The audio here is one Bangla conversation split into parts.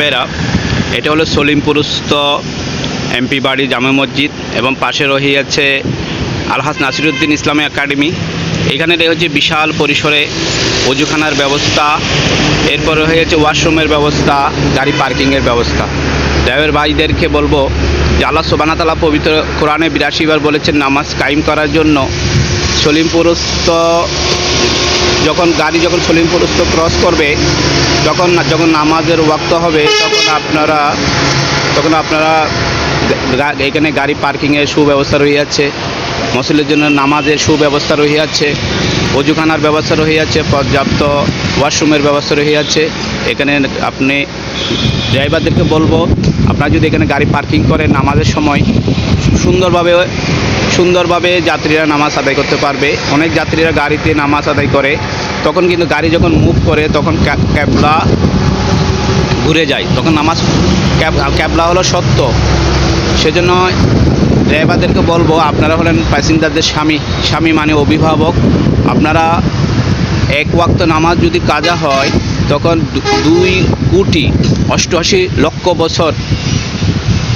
ভাইরা, এটা হলো সলিমপুরস্থ এমপি বাড়ি জামে মসজিদ এবং পাশে রহিয়াছে আলহাজ নাসিরউদ্দিন ইসলামী একাডেমি। এখানে রয়েছে বিশাল পরিসরে অজুখানার ব্যবস্থা, এরপর হয়েছে ওয়াশরুমের ব্যবস্থা, গাড়ি পার্কিংয়ের ব্যবস্থা। ড্রাইভার ভাইদেরকে বলবো যে আল্লাহ সুবহানাহু ওয়া তাআলা পবিত্র কোরআনে ৮২ বার বলেছেন নামাজ কায়েম করার জন্য। সলিমপুরস্থ যখন সলিমপুরস্থ ক্রস করবে, যখন নামাজের ওয়াক্ত হবে, তখন আপনারা এখানে গাড়ি পার্কিংয়ের সুব্যবস্থা রহিয়াছে, মুসল্লির জন্য নামাজের সুব্যবস্থা রহিয়াছে, অজুখানার ব্যবস্থা রহিয়াছে, পর্যাপ্ত ওয়াশরুমের ব্যবস্থা রহিয়াছে। এখানে আপনি ড্রাইভারদেরকে বলবো, আপনারা যদি এখানে গাড়ি পার্কিং করেন, নামাজের সময় সুন্দরভাবে যাত্রীরা নামাজ আদায় করতে পারবে। অনেক যাত্রীরা গাড়িতে নামাজ আদায় করে, তখন কিন্তু গাড়ি যখন মুভ করে তখন ক্যাবলা ঘুরে যায়, তখন ক্যাবলা হলো সত্য। সেজন্য ড্রাইভারদেরকে বলবো, আপনারা হলেন প্যাসেঞ্জারদের স্বামী মানে অভিভাবক। আপনারা এক ওয়াক্ত নামাজ যদি কাজা হয়, তখন 2,88,00,000 বছর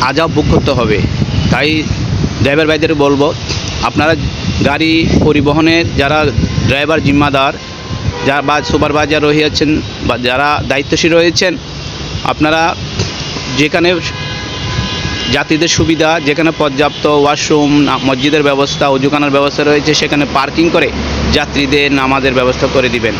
আযাব ভোগ করতে হবে। তাই ড্রাইভার ভাইদের বলবো, আপনারা গাড়ি পরিবহনের যারা ড্রাইভার জিম্মাদার বা সুপারভাইজার রহিয়াছেন বা যারা দায়িত্বশীল রয়েছেন, আপনারা যেখানে যাত্রীদের সুবিধা, যেখানে পর্যাপ্ত ওয়াশরুম, মসজিদের ব্যবস্থা, অজুখানার ব্যবস্থা রয়েছে, সেখানে পার্কিং করে যাত্রীদের নামাজের ব্যবস্থা করে দিবেন।